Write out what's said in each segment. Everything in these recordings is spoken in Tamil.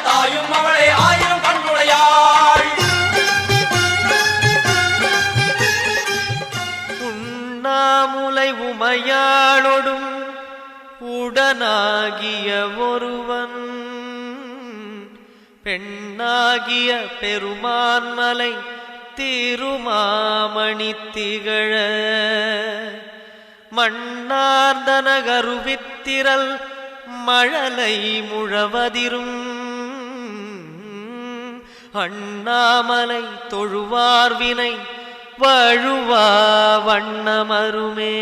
தாயும் அவளே ஆயிரம் கண்ணுடையாள். உண்ணாமுலை உமையாளொடும் உடனாகிய ஒருவன் பெண்ணாகிய பெருமான்மலை திருமாமணி திகழ மண்ணார்ந்த நகருவித்திரல் மழலை முழவதிரும் அண்ணாமலை தொழுவார்வினை வழுவா வண்ணமருமே.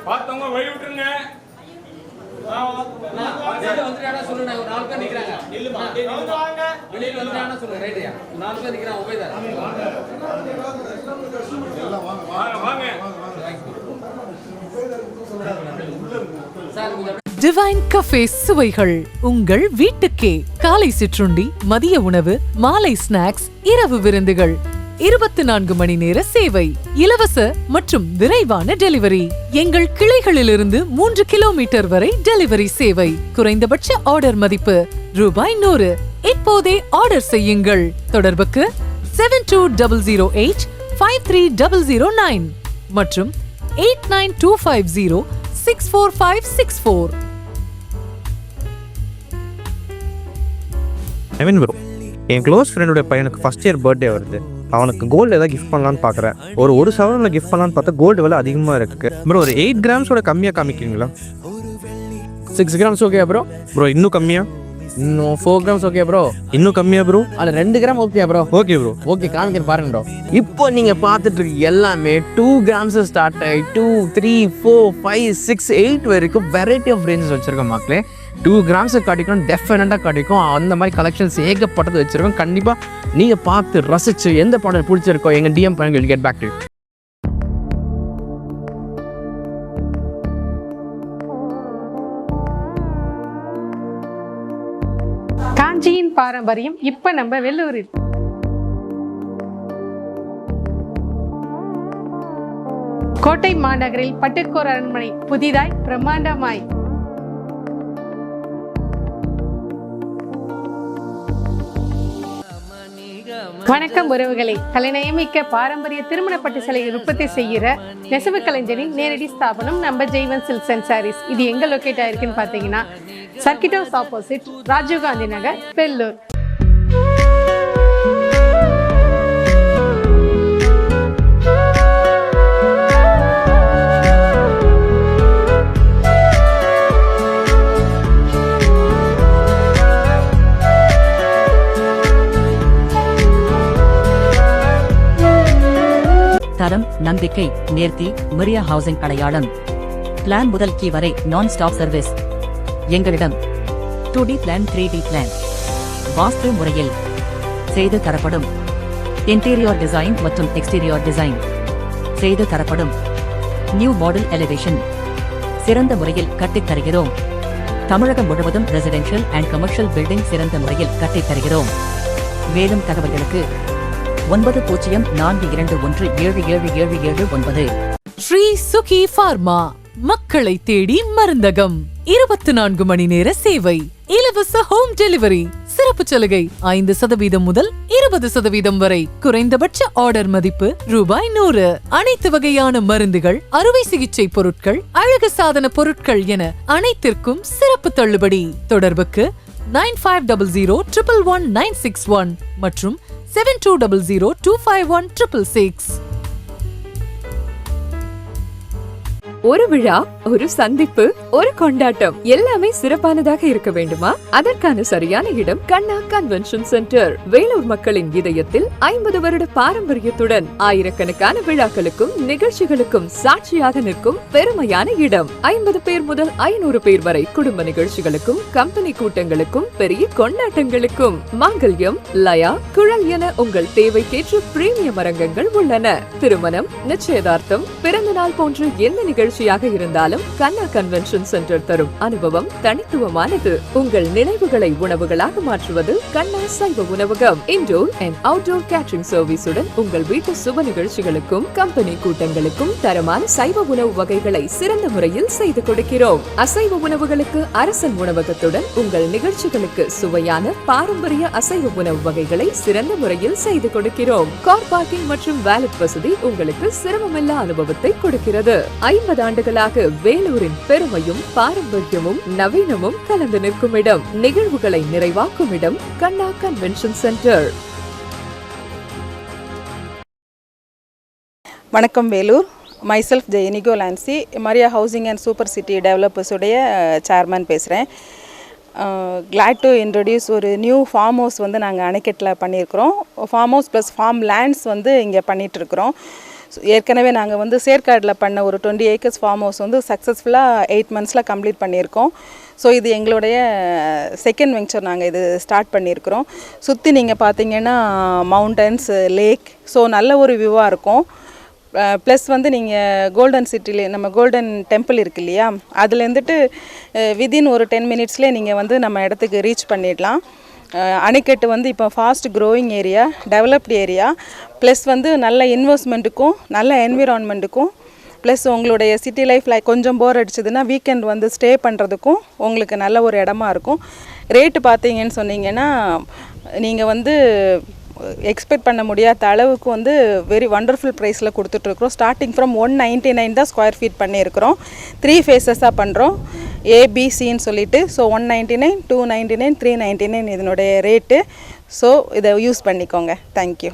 பார்த்தவங்க வழி விட்டுருங்க. டிவைன் கஃபே சுவைகள் உங்கள் வீட்டுக்கே. காலை சிற்றுண்டி, மதிய உணவு, மாலை ஸ்நாக்ஸ், இரவு விருந்துகள், 24 மணி நேர சேவை, இலவச மற்றும் விரைவான டெலிவரி. எங்கள் கிளைகளிலிருந்து 3 கிலோமீட்டர் வரை டெலிவரி சேவை. குறைந்தபட்ச ஆர்டர் மதிப்பு ₹100. இப்போதே ஆர்டர் செய்யுங்கள். தொடர்புக்கு 7208-53009 மற்றும் 8925064564. ஐ ப்ரோ, என் க்ளோஸ் ஃப்ரெண்டோட பையனுக்கு ஃபர்ஸ்ட் இயர் பர்த்டே வருது. அவனுக்கு கோல்டு ஏதாவது கிஃப்ட் பண்ணலான்னு பார்க்குறேன். ஒரு சவரனில் கிஃப்ட் பண்ணலான்னு பார்த்தா கோல்டு விலை அதிகமாக இருக்குது ப்ரோ. ஒரு 8 கிராம்ஸோட கம்மியாக காமிக்கிறீங்களா? 6 கிராம்ஸ் ஓகே ப்ரோ. இன்னும் கம்மியாக? இன்னும் 4 கிராம்ஸ் ஓகே ப்ரோ. இன்னும் கம்மியாக ப்ரோ? அதில் 2 gram okay bro. Okay bro. Okay, காமிக்கிறேன் பாருங்க ப்ரோ. இப்போ நீங்கள் பார்த்துட்டு இருக்க எல்லாமே 2 கிராம்ஸ் ஸ்டார்ட் ஆகி 2, 3, 4, 5, 6, 8 வரைக்கும் வெரைட்டி ஆஃப் ரேஞ்சஸ் வச்சுருக்கோம் மக்களே. 2 கிராம்ஸை கிடைக்கும், டெஃபினட்டாக கிடைக்கும். அந்த மாதிரி கலெக்ஷன்ஸ் ஏகப்பட்டது வச்சுருக்கோம். கண்டிப்பாக நீங்கள் பார்த்து ரசிச்சு எந்த ப்ராடக்ட் பிடிச்சிருக்கோ எங்கள் டிஎம் பண்ணுங்க, வில் கெட் பேக் டு. காஞ்சியின் பாரம்பரியம் இப்ப நம்ம வெள்ளூரில். கோட்டை மாநகரில் பட்டுக்கோர் அரண்மனை புதிதாய் பிரம்மாண்டமாய். வணக்கம் உறவுகளை. கலைநயமிக்க பாரம்பரிய திருமண பட்டு சேலையை உற்பத்தி செய்கிற நெசவு கலைஞரின் நேரடி ஸ்தாபனம் நம்ம ஜெய்வன் சில்க்ஸ் அண்ட் சாரீஸ். இது எங்க லொக்கேட் ஆயிருக்குன்னு பாத்தீங்கன்னா சர்க்கிட் ஹவுஸ் ஆப்போசிட் ராஜீவ்காந்தி நகர், வெள்ளூர். தரம், நம்பிக்கை, நேர்த்தி, மரியா ஹவுசிங் அடையாளம். பிளான் முதல் கீ வரை நான் ஸ்டாப் சர்வீஸ். எங்களிடம் 2D பிளான், 3D பிளான் வாஸ்து முறையில் செய்து தரப்படும். இன்டீரியர் டிசைன் மற்றும் எக்ஸ்டீரியர் டிசைன் செய்து தரப்படும். நியூ மாடல் எலிவேஷன் சிறந்த முறையில் கட்டித் தருகிறோம். தமிழகம் முழுவதும் ரெசிடென்ஷியல் அண்ட் கமர்ஷியல் பில்டிங் சிறந்த முறையில் கட்டித் தருகிறோம். மேலும் தகவல்களுக்கு 9042177779. ஸ்ரீ சுகி பார்மா மக்களை தேடி மருந்தகம். 24 மணி நேர சேவை, இலவச ஹோம் டெலிவரி. சிறப்பு சலுகை 5% முதல் 20% வரை. குறைந்தபட்ச ஆர்டர் மதிப்பு ₹100. அனைத்து வகையான மருந்துகள், அறுவை சிகிச்சை பொருட்கள், அழகு சாதன பொருட்கள் என அனைத்திற்கும் சிறப்பு தள்ளுபடி. தொடர்புக்கு 9500111961 மற்றும் 7200251666. ஒரு விழா, ஒரு சந்திப்பு, ஒரு கொண்டாட்டம், எல்லாமே சிறப்பானதாக இருக்க வேண்டுமா? அதற்கான சரியான இடம் கண்ணா கன்வென்ஷன் சென்டர். வேலூர் மக்களின் இதயத்தில் 50 வருட பாரம்பரியத்துடன் ஆயிரக்கணக்கான விழாக்களுக்கும் நிகழ்ச்சிகளுக்கும் சாட்சியாக நிற்கும் பெருமையான இடம். 50 பேர் முதல் 500 பேர் வரை குடும்ப நிகழ்ச்சிகளுக்கும், கம்பெனி கூட்டங்களுக்கும், பெரிய கொண்டாட்டங்களுக்கும் மாங்கல்யம், லயா, குழல் என உங்கள் தேவைக்கேற்ற பிரீமியம் அரங்கங்கள் உள்ளன. திருமணம், நிச்சயதார்த்தம், பிறந்த நாள் போன்ற எந்த நிகழ்ச்சியாக இருந்தாலும் கண்ணா கன்வென்ஷன் சென்டர் தரும் அனுபவம் தனித்துவமானது. உங்கள் நினைவுகளை உணவுகளாக மாற்றுவது கண்ணா சைவ உணவகம். இன்டோர் அண்ட் அவுட்டோர் கேட்டரிங் சர்வீஸுடன் உங்கள் வீட்டு சுப நிகழ்ச்சிகளுக்கும், கம்பெனி கூட்டங்களுக்கும் தரமான சைவ உணவு வகைகளை சிறந்த முறையில் செய்து கொடுக்கிறோம். அசைவ உணவுகளுக்கு அரசன் உணவகத்துடன் உங்கள் நிகழ்ச்சிகளுக்கு சுவையான பாரம்பரிய அசைவ உணவு வகைகளை சிறந்த முறையில் செய்து கொடுக்கிறோம். கார் பார்க்கிங் மற்றும் வேலட் வசதி உங்களுக்கு சிரமமில்லா அனுபவத்தை கொடுக்கிறது. 50 ஆண்டுகளாக வேலூரின் பெருமையும் பாரம்பரியமும் நவீனமும் கலந்து நிற்கும் இடம், நிகழ்வுகளை நிறைவாக்கும் இடம் கண்ணா கன்வென்ஷன் சென்டர். வணக்கம் வேலூர். மைசெல்ஃப் ஜெயனிகோ லான்சி, Maria housing and super city டெவலப்பர்ஸுடைய சேர்மன் பேசுகிறேன். கிளாட் டு இன்ட்ரடியூஸ் ஒரு நியூ ஃபார்ம் ஹவுஸ் வந்து நாங்கள் அணைக்கட்டில் பண்ணியிருக்கிறோம். Farm house plus farm lands வந்து இங்கே பண்ணிகிட்ருக்குறோம். ஏற்கனவே நாங்கள் வந்து சேர்க்காடில் பண்ண ஒரு 20 acres ஃபார்ம் ஹவுஸ் வந்து சக்ஸஸ்ஃபுல்லாக 8 monthஸில் கம்ப்ளீட் பண்ணியிருக்கோம். ஸோ இது எங்களுடைய செகண்ட் வெஞ்சர். நாங்கள் இது ஸ்டார்ட் பண்ணியிருக்கிறோம். சுற்றி நீங்கள் பார்த்தீங்கன்னா மவுண்டன்ஸ், லேக், ஸோ நல்ல ஒரு வியூவாக இருக்கும். ப்ளஸ் வந்து நீங்கள் கோல்டன் சிட்டிலே நம்ம கோல்டன் டெம்பிள் இருக்கு இல்லையா, அதுலேருந்துட்டு வித்தின் ஒரு 10 minutesலேயே நீங்கள் வந்து நம்ம இடத்துக்கு ரீச் பண்ணிடலாம். அணைக்கட்டு வந்து இப்போ fast growing area, developed area, plus வந்து நல்ல இன்வெஸ்ட்மெண்ட்டுக்கும் நல்ல என்விரான்மெண்ட்டுக்கும், ப்ளஸ் உங்களுடைய சிட்டி லைஃப்பில் கொஞ்சம் போர் அடிச்சதுன்னா வீக்கெண்ட் வந்து ஸ்டே பண்ணுறதுக்கும் உங்களுக்கு நல்ல ஒரு இடமா இருக்கும். ரேட்டு பார்த்தீங்கன்னு சொன்னீங்கன்னா நீங்கள் வந்து எக்ஸ்பெக்ட் பண்ண முடியாத அளவுக்கு வந்து வெரி வண்டர்ஃபுல் ப்ரைஸில் கொடுத்துட்ருக்குறோம். ஸ்டார்டிங் ஃப்ரம் 199 தான் ஸ்கொயர் ஃபீட் பண்ணியிருக்கிறோம். 3 phases பண்ணுறோம், ஏபிசின்னு சொல்லிட்டு. ஸோ 199, 299, 399 இதனுடைய ரேட்டு. ஸோ இதை யூஸ் பண்ணிக்கோங்க. தேங்க்யூ.